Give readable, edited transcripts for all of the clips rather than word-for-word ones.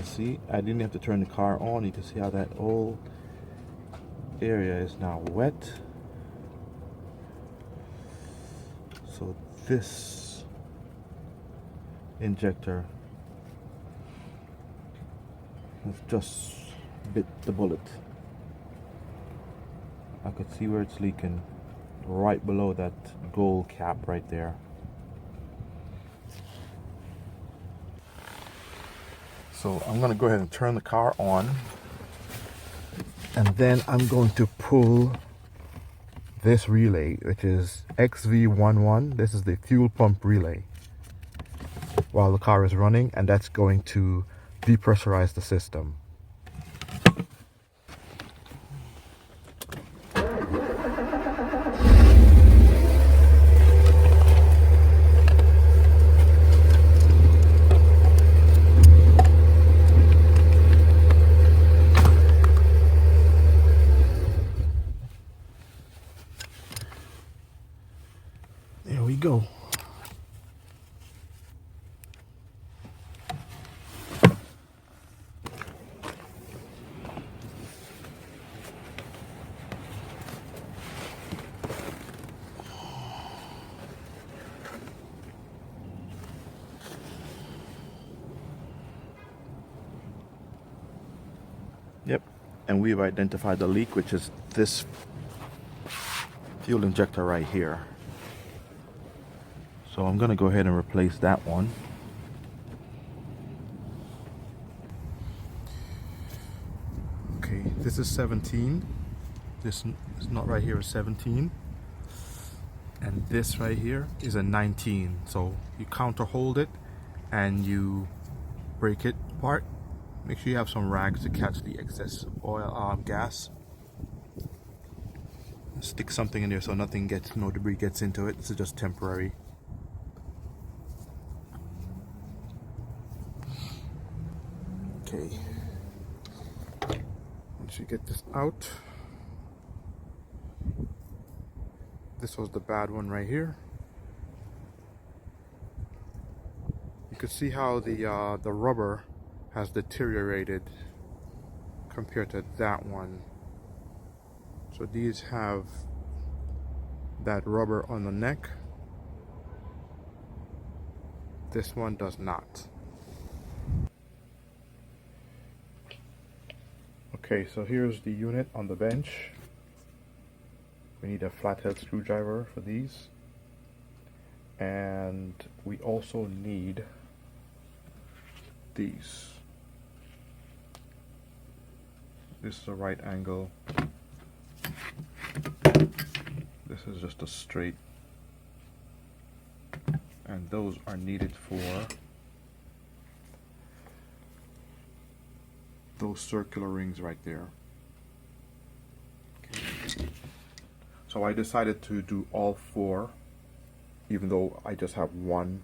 see, I didn't have to turn the car on. You can see how that whole area is now wet. So this injector has just bit the bullet. I could see where it's leaking right below that gold cap right there. So I'm going to go ahead and turn the car on, and then I'm going to pull this relay, which is XV11. This is the fuel pump relay while the car is running, and that's going to depressurize the system. There we go. Yep, and we've identified the leak, which is this fuel injector right here. So I'm going to go ahead and replace that one. Okay, this is 17. This is not right here is 17. And this right here is a 19. So you counter hold it and you break it apart. Make sure you have some rags to catch the excess oil, gas. Stick something in there so nothing gets, no debris gets into it. This is just temporary. Okay. Once you get this out, this was the bad one right here. You can see how the rubber has deteriorated compared to that one. So these have that rubber on the neck. This one does not. Okay, so here's the unit on the bench. We need a flathead screwdriver for these. And we also need these. This is a right angle. This is just a straight. And those are needed for those circular rings right there. Okay. So I decided to do all four, even though I just have one.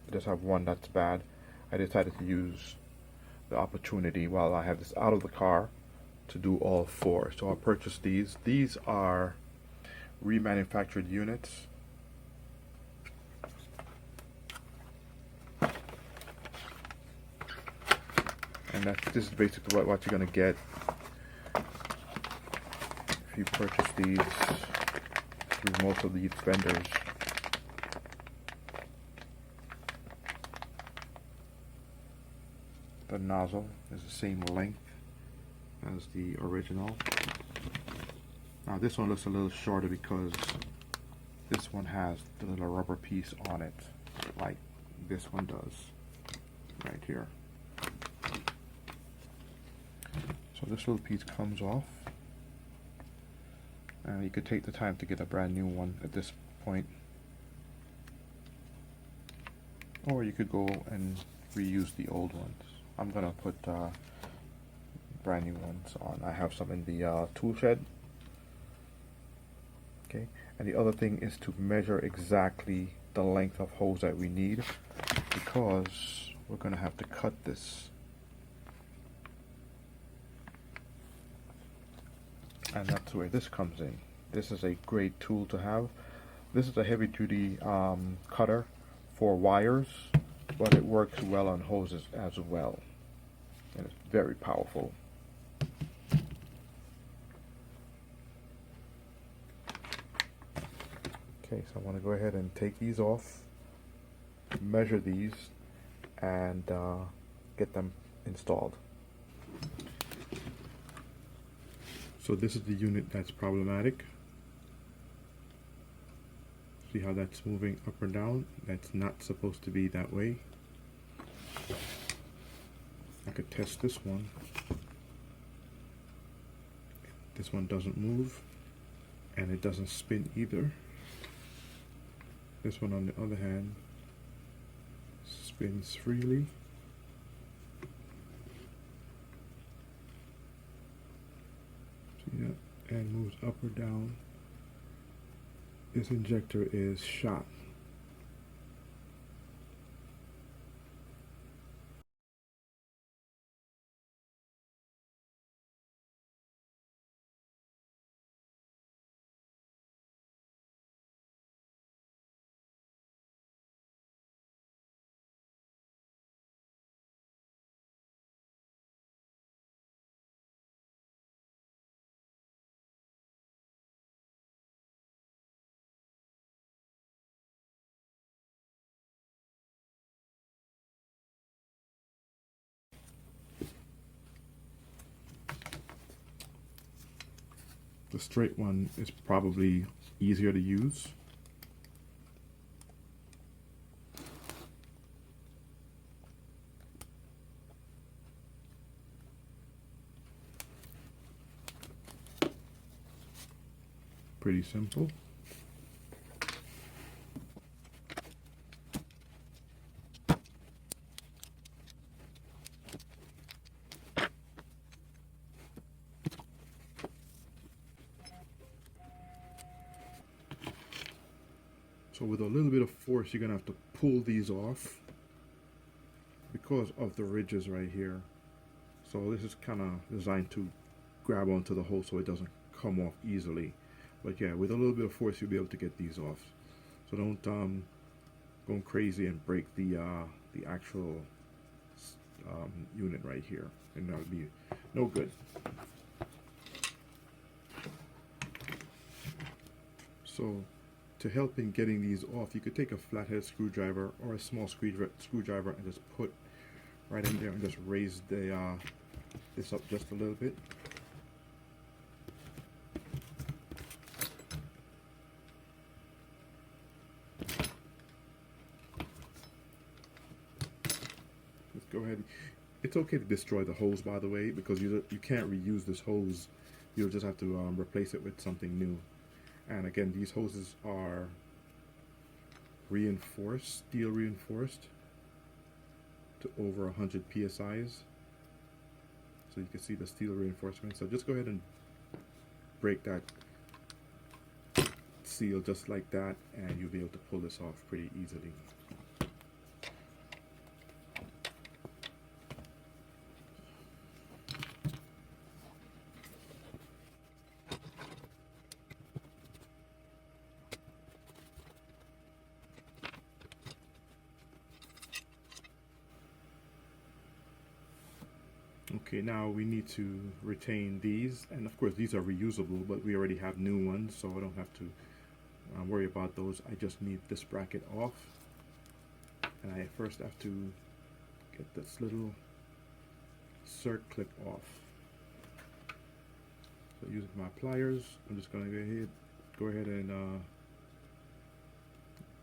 I just have one that's bad. I decided to use the opportunity while I have this out of the car to do all four. So I purchased these. These are remanufactured units. And this is basically what you're gonna get if you purchase these through most of these vendors. The nozzle is the same length as the original. Now this one looks a little shorter because this one has the little rubber piece on it, like this one does right here. So this little piece comes off, and you could take the time to get a brand new one at this point, or you could go and reuse the old ones. I'm gonna put brand new ones on. I have some in the tool shed. Okay, and the other thing is to measure exactly the length of hose that we need, because we're gonna have to cut this. And that's where this comes in. This is a great tool to have. This is a heavy duty cutter for wires, but it works well on hoses as well, and it's very powerful. Okay, so I want to go ahead and take these off, measure these, and get them installed. So this is the unit that's problematic. See how that's moving up or down? That's not supposed to be that way. I could test this one. This one doesn't move, and it doesn't spin either. This one, on the other hand, spins freely. See that? And moves up or down. This injector is shot. The straight one is probably easier to use. Pretty simple. So with a little bit of force, you're gonna have to pull these off because of the ridges right here. So this is kind of designed to grab onto the hole so it doesn't come off easily. But yeah, with a little bit of force, you'll be able to get these off. So don't go crazy and break the actual unit right here, and that would be no good. So to help in getting these off, you could take a flathead screwdriver or a small screwdriver and just put right in there and just raise the this up just a little bit. Let's go ahead. It's okay to destroy the hose, by the way, because you can't reuse this hose. You'll just have to replace it with something new. And again, these hoses are reinforced, steel reinforced to over 100 psi's. So you can see the steel reinforcement. So just go ahead and break that seal just like that, and you'll be able to pull this off pretty easily. Okay, now we need to retain these, and of course these are reusable, but we already have new ones, so I don't have to worry about those. I just need this bracket off, and I first have to get this little circ clip off. So using my pliers, I'm just going to go ahead and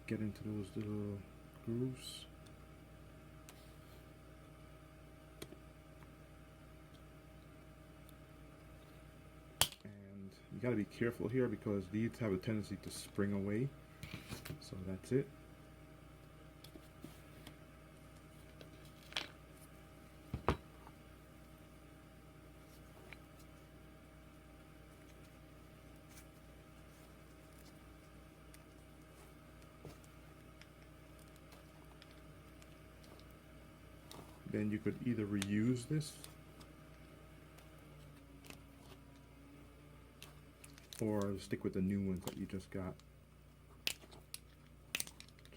get into those little grooves. You got to be careful here because these have a tendency to spring away. So that's it. Then you could either reuse this or stick with the new ones that you just got.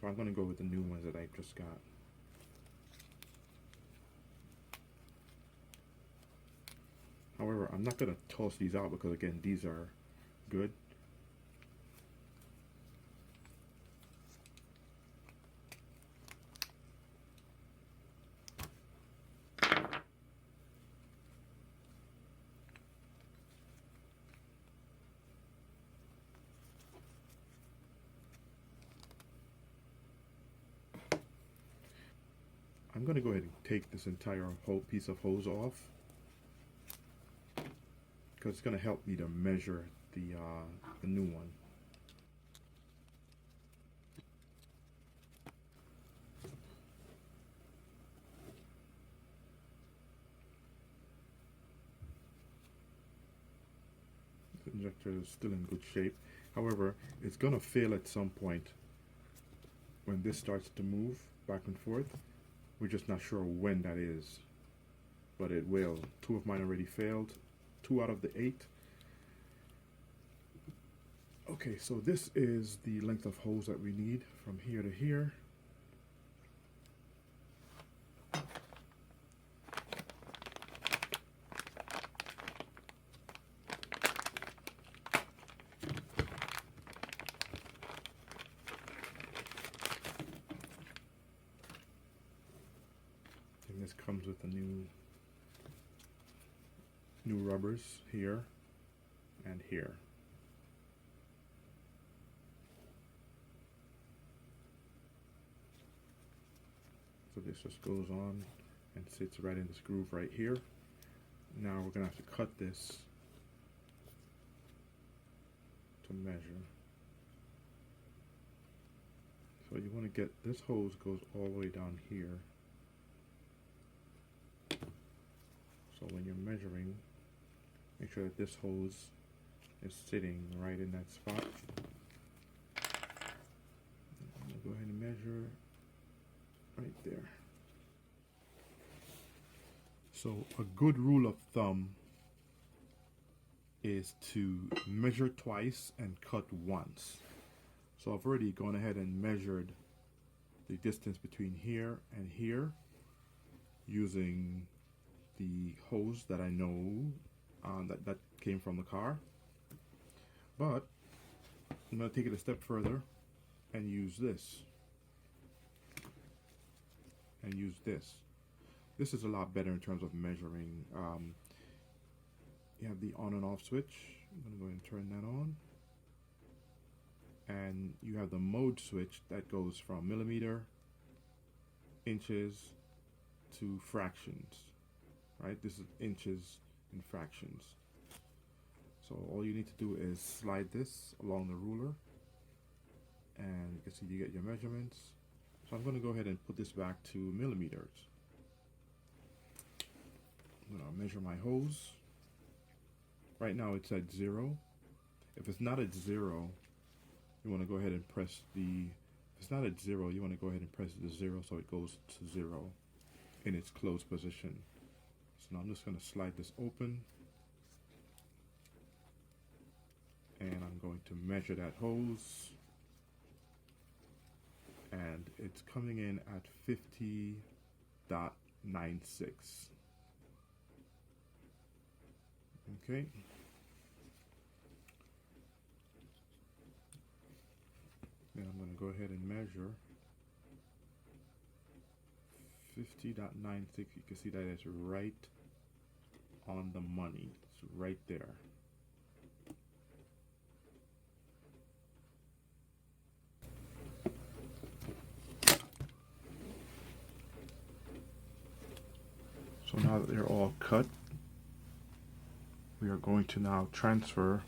So I'm going to go with the new ones that I just got. However, I'm not going to toss these out because again, these are good. I'm going to go ahead and take this entire whole piece of hose off because it's going to help me to measure the new one. The injector is still in good shape. However, it's going to fail at some point when this starts to move back and forth. We're just not sure when that is, but it will. 2 of mine already failed, 2 out of the 8. Okay, so this is the length of hose that we need from here to here. And this comes with the new rubbers here and here. So this just goes on and sits right in this groove right here. Now we're gonna have to cut this to measure. So you want to get this hose goes all the way down here. So when you're measuring, make sure that this hose is sitting right in that spot. I'm gonna go ahead and measure right there. So a good rule of thumb is to measure twice and cut once. So I've already gone ahead and measured the distance between here and here using the hose that I know that came from the car. But I'm going to take it a step further and use this. And use this. This is a lot better in terms of measuring. You have the on and off switch. I'm going to go ahead and turn that on. And you have the mode switch that goes from millimeter, inches to fractions. Right? This is inches and fractions. So all you need to do is slide this along the ruler, and you can see you get your measurements. So I'm going to go ahead and put this back to millimeters. I'm going to measure my hose. Right now it's at 0. If it's not at 0, you want to go ahead and press the, if it's not at 0, you want to go ahead and press the 0 so it goes to 0 in its closed position. So now I'm just going to slide this open, and I'm going to measure that hose, and it's coming in at 50.96. Okay. Then I'm going to go ahead and measure 50.96. You can see that it's right on the money. It's right there. So now that they're all cut, we are going to now transfer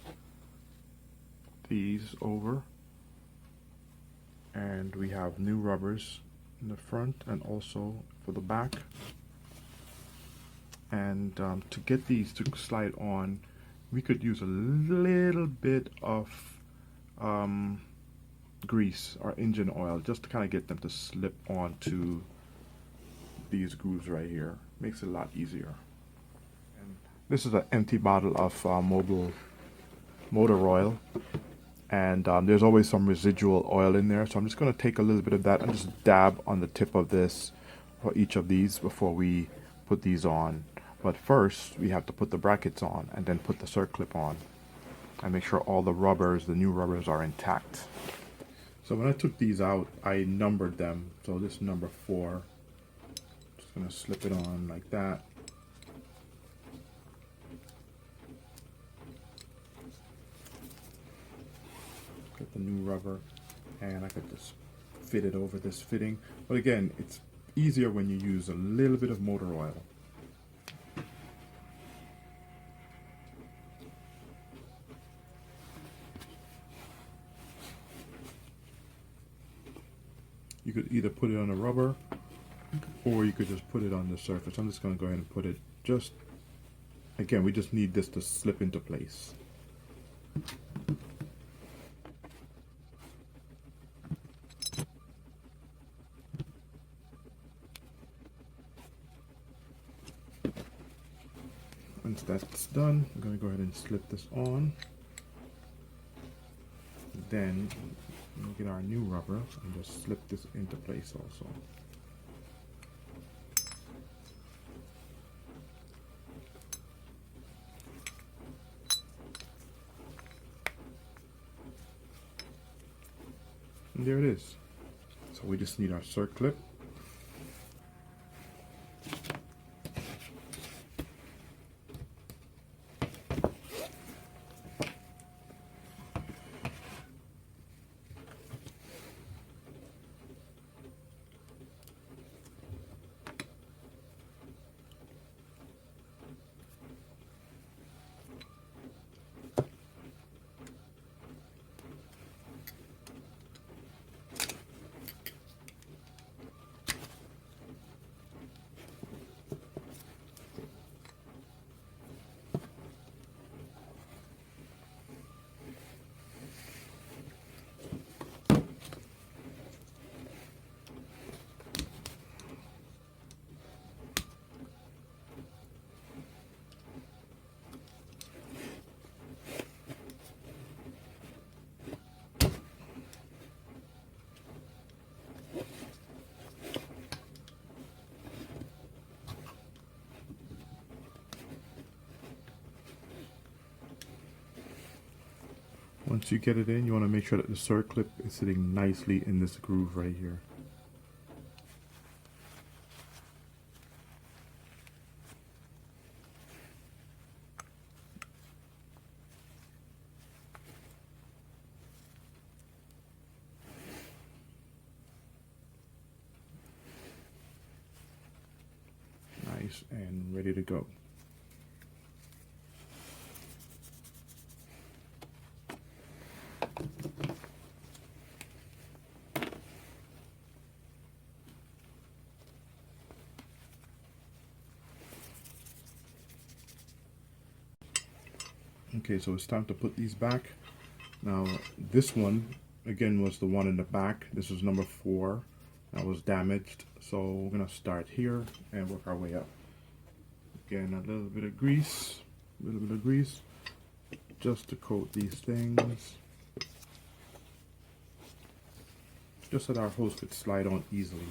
these over, and we have new rubbers in the front and also for the back. And to get these to slide on, we could use a little bit of grease or engine oil just to kind of get them to slip onto these grooves right here. Makes it a lot easier. And this is an empty bottle of motor oil, and there's always some residual oil in there, so I'm just going to take a little bit of that and just dab on the tip of this for each of these before we put these on. But first, we have to put the brackets on and then put the circlip on and make sure all the rubbers, the new rubbers, are intact. So when I took these out, I numbered them. So this is number 4. Just gonna slip it on like that. Get the new rubber, and I could just fit it over this fitting. But again, it's easier when you use a little bit of motor oil. You could either put it on a rubber or you could just put it on the surface. I'm just going to go ahead and put it just, again, we just need this to slip into place. Once that's done, I'm going to go ahead and slip this on. Then we'll get our new rubber and just slip this into place also. And there it is. So we just need our circlip. Once you get it in, you want to make sure that the circlip is sitting nicely in this groove right here. Nice and ready to go. Okay, so it's time to put these back. Now, this one, again, was the one in the back. This is number 4. That was damaged. So we're going to start here and work our way up. Again, a little bit of grease, just to coat these things. Just so that our hose could slide on easily.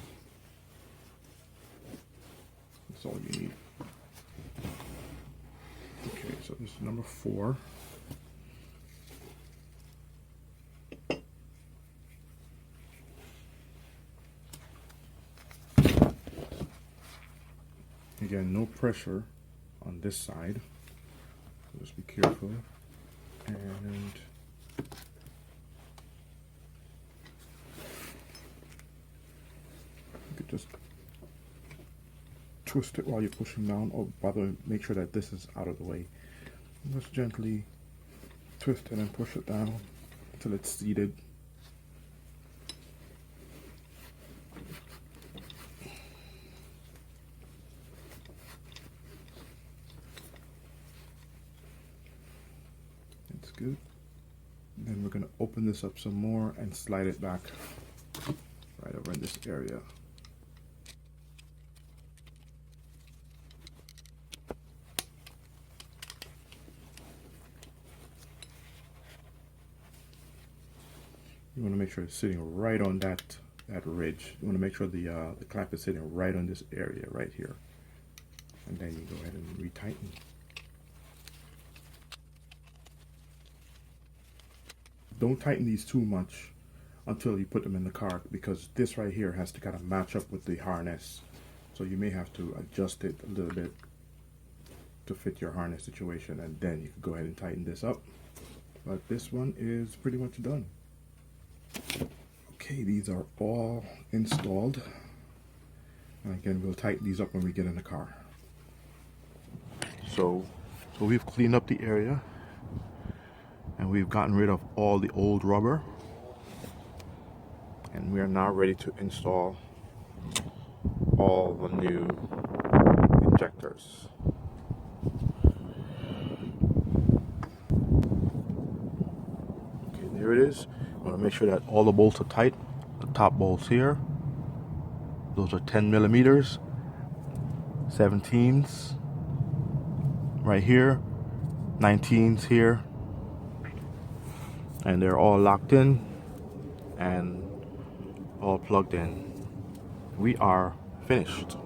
That's all you need. Okay, so this is number 4. Again, no pressure on this side. Just be careful. And you could just twist it while you're pushing down. Oh, by the way, make sure that this is out of the way. Just gently twist it and push it down until it's seated. That's good. Then we're going to open this up some more and slide it back right over in this area. You want to make sure it's sitting right on that ridge. You want to make sure the clamp is sitting right on this area right here. and then you go ahead and retighten. Don't tighten these too much until you put them in the car, because this right here has to kind of match up with the harness. So you may have to adjust it a little bit to fit your harness situation, and then you can go ahead and tighten this up. But this one is pretty much done. Okay, these are all installed. And again, we'll tighten these up when we get in the car. So we've cleaned up the area, and we've gotten rid of all the old rubber, and we are now ready to install all the new injectors. Okay, there it is. I want to make sure that all the bolts are tight. The top bolts here, those are 10 millimeters, 17s right here, 19s here, and they're all locked in and all plugged in. We are finished.